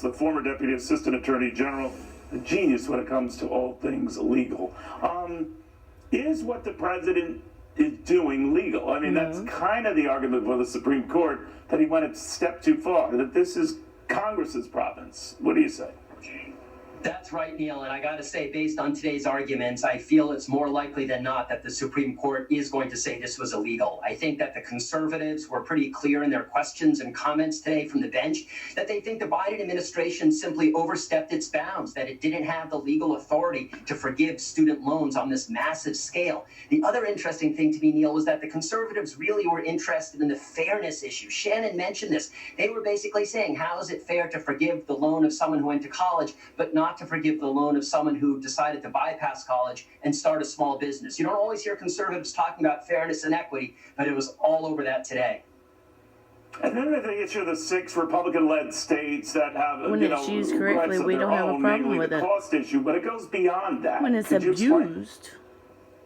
the former Deputy Assistant Attorney General, a genius when it comes to all things legal. Is what the president is doing legal? I mean, that's kind of the argument for the Supreme Court, that he went a step too far, that this is Congress's province. What do you say? That's right, Neil, and I got to say, based on today's arguments, I feel it's more likely than not that the Supreme Court is going to say this was illegal. I think that the conservatives were pretty clear in their questions and comments today from the bench that they think the Biden administration simply overstepped its bounds, that it didn't have the legal authority to forgive student loans on this massive scale. The other interesting thing to me, Neil, was that the conservatives really were interested in the fairness issue. Shannon mentioned this. They were basically saying, how is it fair to forgive the loan of someone who went to college, but not to forgive the loan of someone who decided to bypass college and start a small business? You don't always hear conservatives talking about fairness and equity, but it was all over that today. And then the issue of the 6 Republican-led states that have, when it's used correctly, we don't have a problem with it. Cost issue, but it goes beyond that. When it's abused.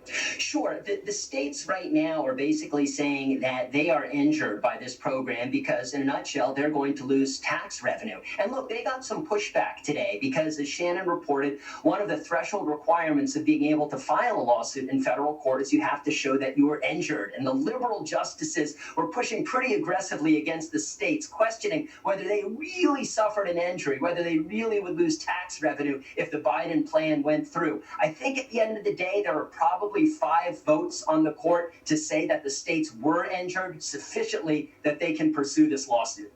Sure. The states right now are basically saying that they are injured by this program because, in a nutshell, they're going to lose tax revenue. And look, they got some pushback today because, as Shannon reported, one of the threshold requirements of being able to file a lawsuit in federal court is you have to show that you were injured. And the liberal justices were pushing pretty aggressively against the states, questioning whether they really suffered an injury, whether they really would lose tax revenue if the Biden plan went through. I think at the end of the day, there are probably 5 votes on the court to say that the states were injured sufficiently that they can pursue this lawsuit.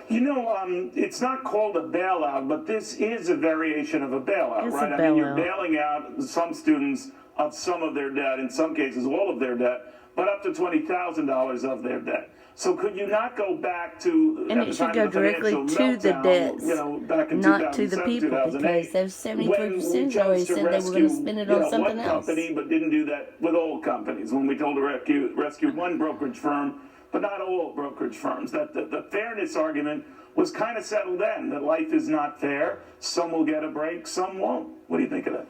You know, it's not called a bailout, but this is a variation of a bailout, It's right? a I mean, you're bailout. bailing out some students of some of their debt, in some cases all of their debt, but up to $20,000 of their debt. So could you not go back to... And it should go directly to the debts, back in not to the 2007, people, 2008, because those 73% when we already chose to said they were going rescue, to spend it on something one else. company, but didn't do that with all companies. When we told to rescue one brokerage firm, but not all brokerage firms. That the fairness argument was kind of settled then, that life is not fair. Some will get a break, some won't. What do you think of that?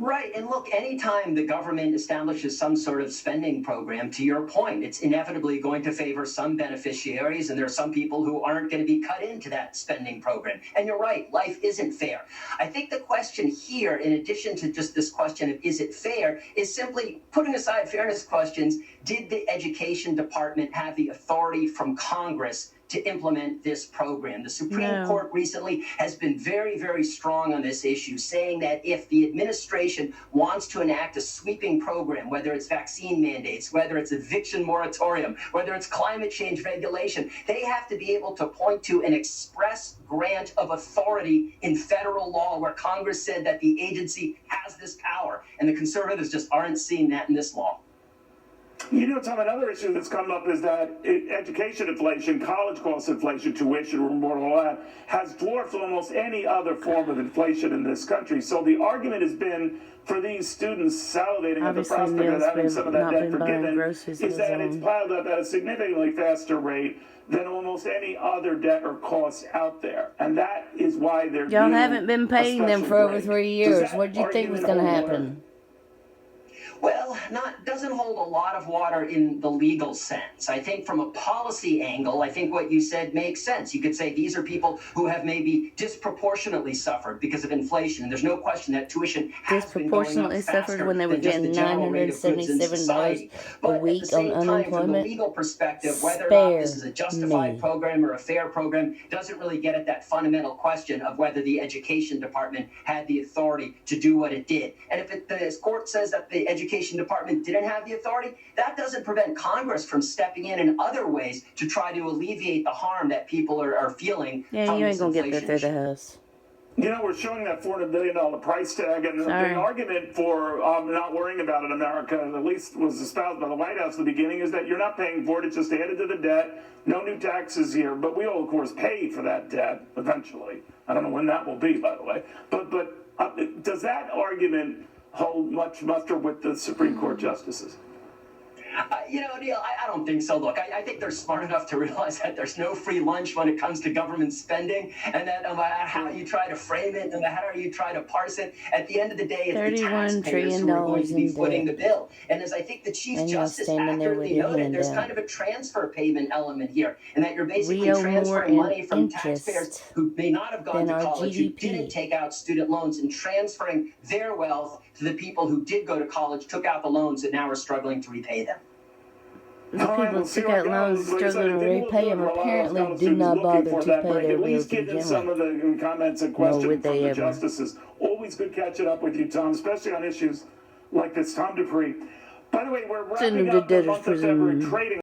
Right. And look, anytime the government establishes some sort of spending program, to your point, it's inevitably going to favor some beneficiaries, and there are some people who aren't going to be cut into that spending program. And you're right, life isn't fair. I think the question here, in addition to just this question of is it fair, is simply putting aside fairness questions, did the Education Department have the authority from Congress to implement this program? The Supreme Court recently has been very, very strong on this issue, saying that if the administration wants to enact a sweeping program, whether it's vaccine mandates, whether it's eviction moratorium, whether it's climate change regulation, they have to be able to point to an express grant of authority in federal law where Congress said that the agency has this power. And the conservatives just aren't seeing that in this law. You know, Tom, another issue that's come up is that education inflation, college cost inflation, tuition, all that, has dwarfed almost any other form of inflation in this country. So the argument has been for these students salivating at the prospect of having some of that debt forgiven is that it's piled up at a significantly faster rate than almost any other debt or cost out there. And that is why they're Y'all haven't been paying them for over 3 years. What did you think was going to happen? Well, doesn't hold a lot of water in the legal sense. I think from a policy angle, I think what you said makes sense. You could say these are people who have maybe disproportionately suffered because of inflation. And there's no question that tuition has been going up Disproportionately faster suffered when they were than just getting the general rate of goods in society. $977 But a week at the on same time, from the unemployment. legal perspective, whether or not this is a justified me. program or a fair program doesn't really get at that fundamental question of whether the Education Department had the authority to do what it did. And if the court says that the Education Department didn't have the authority, that doesn't prevent Congress from stepping in other ways to try to alleviate the harm that people are feeling. Yeah, you ain't going to get that through the House. You know, we're showing that $400 billion price tag, and the argument for not worrying about it in America, at least was espoused by the White House at the beginning, is that you're not paying for it, it's just added to the debt, no new taxes here, but we all, of course, pay for that debt eventually. I don't know when that will be, by the way. But does that argument hold much muster with the Supreme Court justices? Neil, I don't think so. Look, I think they're smart enough to realize that there's no free lunch when it comes to government spending, and that no matter how you try to frame it, no matter how you try to parse it, at the end of the day, it's the $31 taxpayers trillion who are going to be in footing the debt. bill. And as I think the Chief And you're Justice standing there with accurately your noted, hand there's down. kind of a transfer payment element here, and that you're basically We owe more transferring in money from taxpayers interest who may not have gone than to our college, who GDP. didn't take out student loans, and transferring their wealth to the people who did go to college, took out the loans, and now are struggling to repay them. The people who took out loans struggling to repay them apparently do not bother to pay their At bills least to get in begin some with. of the comments and Nor questions would from they the ever. justices. Always good catching up with you, Tom, especially on issues like this. Tom Dupree. By the way, we're Send wrapping them to up the debtor's month of February prison. trading.